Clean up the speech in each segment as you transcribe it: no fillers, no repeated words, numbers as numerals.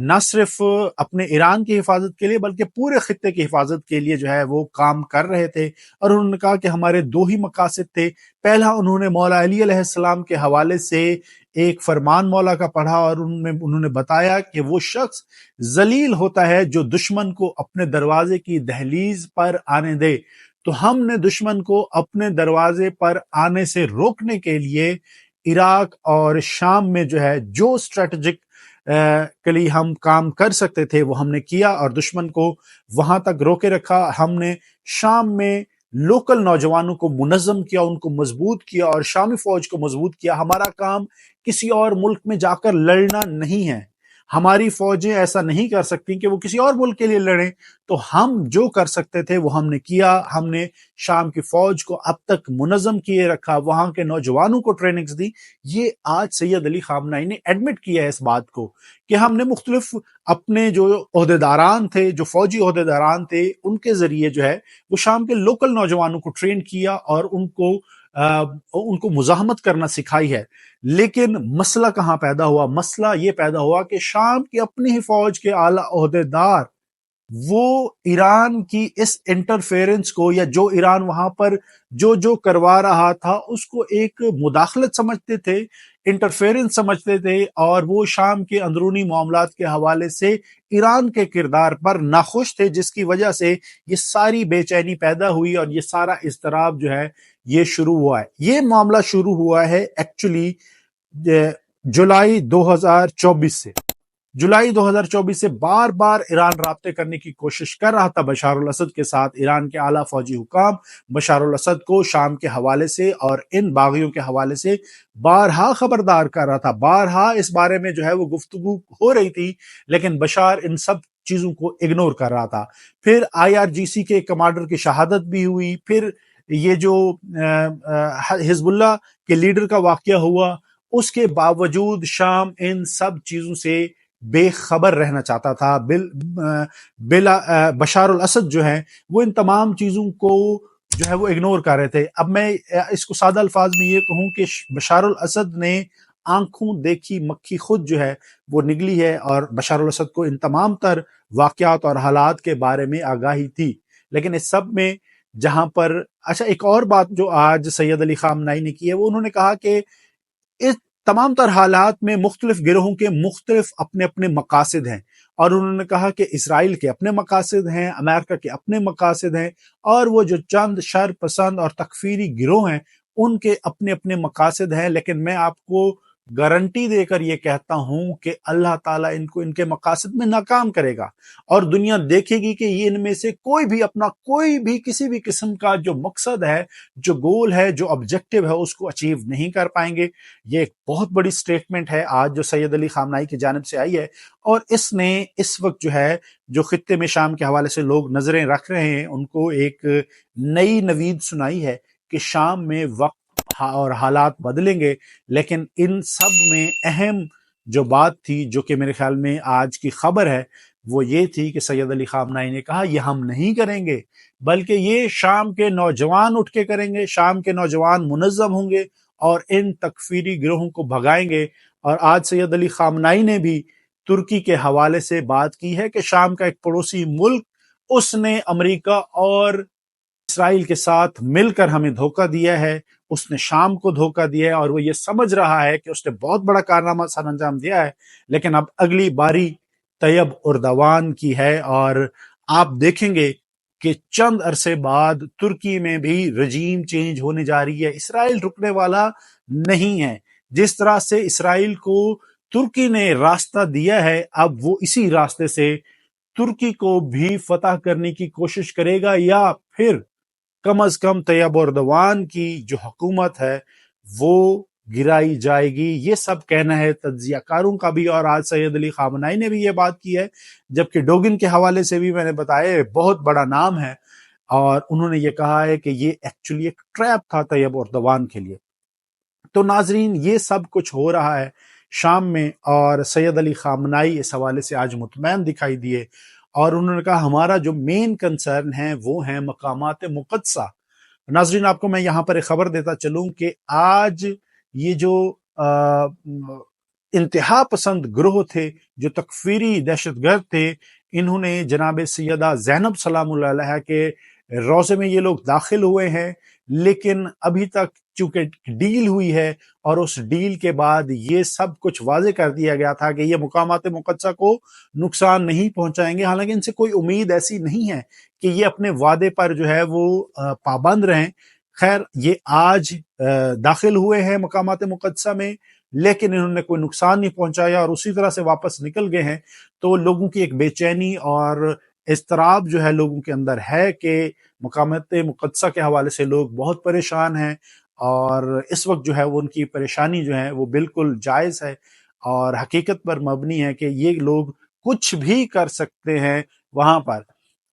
نہ صرف اپنے ایران کی حفاظت کے لیے بلکہ پورے خطے کی حفاظت کے لیے جو ہے وہ کام کر رہے تھے، اور انہوں نے کہا کہ ہمارے دو ہی مقاصد تھے۔ پہلا انہوں نے مولا علی علیہ السلام کے حوالے سے ایک فرمان مولا کا پڑھا، اور انہوں نے بتایا کہ وہ شخص ذلیل ہوتا ہے جو دشمن کو اپنے دروازے کی دہلیز پر آنے دے۔ تو ہم نے دشمن کو اپنے دروازے پر آنے سے روکنے کے لیے عراق اور شام میں جو ہے جو اسٹریٹجک کلی ہم کام کر سکتے تھے وہ ہم نے کیا، اور دشمن کو وہاں تک روکے رکھا۔ ہم نے شام میں لوکل نوجوانوں کو منظم کیا، ان کو مضبوط کیا اور شامی فوج کو مضبوط کیا۔ ہمارا کام کسی اور ملک میں جا کر لڑنا نہیں ہے، ہماری فوجیں ایسا نہیں کر سکتی کہ وہ کسی اور ملک کے لیے لڑیں۔ تو ہم جو کر سکتے تھے وہ ہم نے کیا۔ ہم نے شام کی فوج کو اب تک منظم کیے رکھا، وہاں کے نوجوانوں کو ٹریننگز دی۔ یہ آج سید علی خامنہئی نے ایڈمٹ کیا ہے اس بات کو کہ ہم نے مختلف اپنے جو عہدیداران تھے، جو فوجی عہدیداران تھے، ان کے ذریعے جو ہے وہ شام کے لوکل نوجوانوں کو ٹرین کیا اور ان کو مزاحمت کرنا سکھائی ہے۔ لیکن مسئلہ کہاں پیدا ہوا؟ مسئلہ یہ پیدا ہوا کہ شام کی اپنی ہی فوج کے اعلیٰ عہدیدار وہ ایران کی اس انٹرفیرنس کو، یا جو ایران وہاں پر جو کروا رہا تھا اس کو ایک مداخلت سمجھتے تھے، انٹرفیرنس سمجھتے تھے، اور وہ شام کے اندرونی معاملات کے حوالے سے ایران کے کردار پر ناخوش تھے، جس کی وجہ سے یہ ساری بے چینی پیدا ہوئی اور یہ سارا اضطراب جو ہے یہ شروع ہوا ہے۔ یہ معاملہ شروع ہوا ہے ایکچولی جولائی 2024 سے۔ جولائی 2024 سے بار بار ایران رابطے کرنے کی کوشش کر رہا تھا بشار الاسد کے ساتھ۔ ایران کے اعلیٰ فوجی حکام بشار الاسد کو شام کے حوالے سے اور ان باغیوں کے حوالے سے بارہا خبردار کر رہا تھا، بارہا اس بارے میں جو ہے وہ گفتگو ہو رہی تھی، لیکن بشار ان سب چیزوں کو اگنور کر رہا تھا۔ پھر IRGC کے کمانڈر کی شہادت بھی ہوئی، پھر یہ جو حزب اللہ کے لیڈر کا واقعہ ہوا، اس کے باوجود شام ان سب چیزوں سے بے خبر رہنا چاہتا تھا۔ بشار الاسد جو ہے وہ ان تمام چیزوں کو جو ہے وہ اگنور کر رہے تھے۔ اب میں اس کو سادہ الفاظ میں یہ کہوں کہ بشار الاسد نے آنکھوں دیکھی مکھی خود جو ہے وہ نگلی ہے، اور بشار الاسد کو ان تمام تر واقعات اور حالات کے بارے میں آگاہی تھی۔ لیکن اس سب میں جہاں پر ایک اور بات جو آج سید علی خامنہئی نے کی ہے، وہ انہوں نے کہا کہ اس تمام تر حالات میں مختلف گروہوں کے مختلف اپنے اپنے مقاصد ہیں، اور انہوں نے کہا کہ اسرائیل کے اپنے مقاصد ہیں، امریکہ کے اپنے مقاصد ہیں، اور وہ جو چند شر پسند اور تکفیری گروہ ہیں ان کے اپنے اپنے مقاصد ہیں۔ لیکن میں آپ کو گارنٹی دے کر یہ کہتا ہوں کہ اللہ تعالیٰ ان کو ان کے مقاصد میں ناکام کرے گا، اور دنیا دیکھے گی کہ یہ ان میں سے کوئی بھی اپنا کوئی بھی کسی بھی قسم کا جو مقصد ہے، جو گول ہے، جو آبجیکٹو ہے، اس کو اچیو نہیں کر پائیں گے۔ یہ ایک بہت بڑی سٹیٹمنٹ ہے آج جو سید علی خامنہئی کی جانب سے آئی ہے، اور اس نے اس وقت جو ہے جو خطے میں شام کے حوالے سے لوگ نظریں رکھ رہے ہیں ان کو ایک نئی نوید سنائی ہے کہ شام میں وقت اور حالات بدلیں گے۔ لیکن ان سب میں اہم جو بات تھی، جو کہ میرے خیال میں آج کی خبر ہے، وہ یہ تھی کہ سید علی خامنہئی نے کہا یہ ہم نہیں کریں گے، بلکہ یہ شام کے نوجوان اٹھ کے کریں گے، شام کے نوجوان منظم ہوں گے اور ان تکفیری گروہوں کو بھگائیں گے۔ اور آج سید علی خامنہئی نے بھی ترکی کے حوالے سے بات کی ہے کہ شام کا ایک پڑوسی ملک، اس نے امریکہ اور اسرائیل کے ساتھ مل کر ہمیں دھوکہ دیا ہے، اس نے شام کو دھوکہ دیا ہے، اور وہ یہ سمجھ رہا ہے کہ اس نے بہت بڑا کارنامہ سر انجام دیا ہے، لیکن اب اگلی باری طیب اردوان کی ہے، اور آپ دیکھیں گے کہ چند عرصے بعد ترکی میں بھی رجیم چینج ہونے جا رہی ہے۔ اسرائیل رکنے والا نہیں ہے۔ جس طرح سے اسرائیل کو ترکی نے راستہ دیا ہے، اب وہ اسی راستے سے ترکی کو بھی فتح کرنے کی کوشش کرے گا، یا پھر کم از کم طیب اردوان کی جو حکومت ہے وہ گرائی جائے گی۔ یہ سب کہنا ہے تجزیہ کاروں کا بھی، اور آج سید علی خامنہئی نے بھی یہ بات کی ہے، جبکہ ڈوگن کے حوالے سے بھی میں نے بتایا بہت بڑا نام ہے، اور انہوں نے یہ کہا ہے کہ یہ ایکچولی ایک ٹریپ تھا طیب اردوان کے لیے۔ تو ناظرین، یہ سب کچھ ہو رہا ہے شام میں، اور سید علی خامنہئی اس حوالے سے آج مطمئن دکھائی دیے، اور انہوں نے کہا ہمارا جو مین کنسرن ہے وہ ہیں مقامات مقدسہ۔ ناظرین، آپ کو میں یہاں پر ایک خبر دیتا چلوں کہ آج یہ جو انتہا پسند گروہ تھے جو تکفیری دہشت گرد تھے، انہوں نے جناب سیدہ زینب سلام اللہ علیہ کے روضے میں یہ لوگ داخل ہوئے ہیں، لیکن ابھی تک چونکہ ڈیل ہوئی ہے اور اس ڈیل کے بعد یہ سب کچھ واضح کر دیا گیا تھا کہ یہ مقامات مقدسہ کو نقصان نہیں پہنچائیں گے، حالانکہ ان سے کوئی امید ایسی نہیں ہے کہ یہ اپنے وعدے پر جو ہے وہ پابند رہیں۔ خیر، یہ آج داخل ہوئے ہیں مقامات مقدسہ میں، لیکن انہوں نے کوئی نقصان نہیں پہنچایا اور اسی طرح سے واپس نکل گئے ہیں۔ تو لوگوں کی ایک بے چینی اور اضطراب جو ہے لوگوں کے اندر ہے کہ مقامات مقدسہ کے حوالے سے لوگ بہت پریشان ہیں، اور اس وقت جو ہے وہ ان کی پریشانی جو ہے وہ بالکل جائز ہے اور حقیقت پر مبنی ہے کہ یہ لوگ کچھ بھی کر سکتے ہیں وہاں پر۔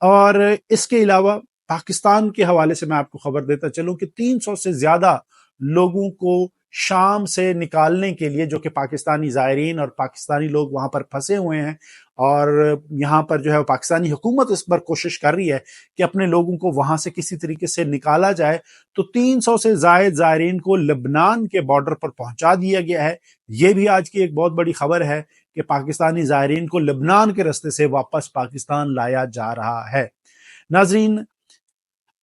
اور اس کے علاوہ پاکستان کے حوالے سے میں آپ کو خبر دیتا چلوں کہ 300 سے زیادہ لوگوں کو شام سے نکالنے کے لیے، جو کہ پاکستانی زائرین اور پاکستانی لوگ وہاں پر پھنسے ہوئے ہیں، اور یہاں پر جو ہے پاکستانی حکومت اس پر کوشش کر رہی ہے کہ اپنے لوگوں کو وہاں سے کسی طریقے سے نکالا جائے، تو 300 سے زائد زائرین کو لبنان کے بارڈر پر پہنچا دیا گیا ہے۔ یہ بھی آج کی ایک بہت بڑی خبر ہے کہ پاکستانی زائرین کو لبنان کے راستے سے واپس پاکستان لایا جا رہا ہے۔ ناظرین،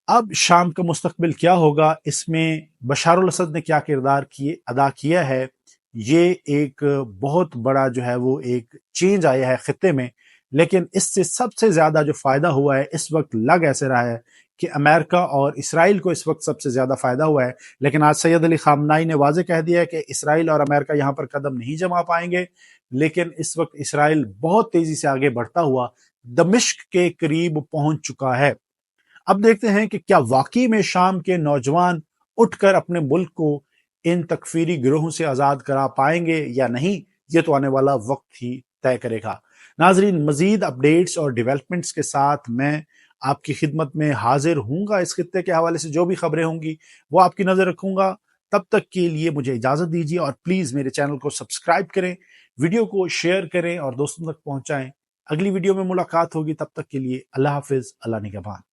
اب شام کا مستقبل کیا ہوگا، اس میں بشار الاسد نے کیا کردار ادا کیا ہے، یہ ایک بہت بڑا جو ہے وہ ایک چینج آیا ہے خطے میں، لیکن اس سے سب سے زیادہ جو فائدہ ہوا ہے اس وقت لگ ایسے رہا ہے کہ امریکہ اور اسرائیل کو اس وقت سب سے زیادہ فائدہ ہوا ہے، لیکن آج سید علی خامنائی نے واضح کہہ دیا ہے کہ اسرائیل اور امریکہ یہاں پر قدم نہیں جما پائیں گے، لیکن اس وقت اسرائیل بہت تیزی سے آگے بڑھتا ہوا دمشق کے قریب پہنچ چکا ہے۔ اب دیکھتے ہیں کہ کیا واقعی میں شام کے نوجوان اٹھ کر اپنے ملک کو ان تکفیری گروہوں سے آزاد کرا پائیں گے یا نہیں، یہ تو آنے والا وقت ہی طے کرے گا۔ ناظرین، مزید اپڈیٹس اور ڈیولپمنٹس کے ساتھ میں آپ کی خدمت میں حاضر ہوں گا۔ اس خطے کے حوالے سے جو بھی خبریں ہوں گی وہ آپ کی نظر رکھوں گا۔ تب تک کے لیے مجھے اجازت دیجیے، اور پلیز میرے چینل کو سبسکرائب کریں، ویڈیو کو شیئر کریں اور دوستوں تک پہنچائیں۔ اگلی ویڈیو میں ملاقات ہوگی، تب تک کے لیے اللہ حافظ، اللہ نگہبان۔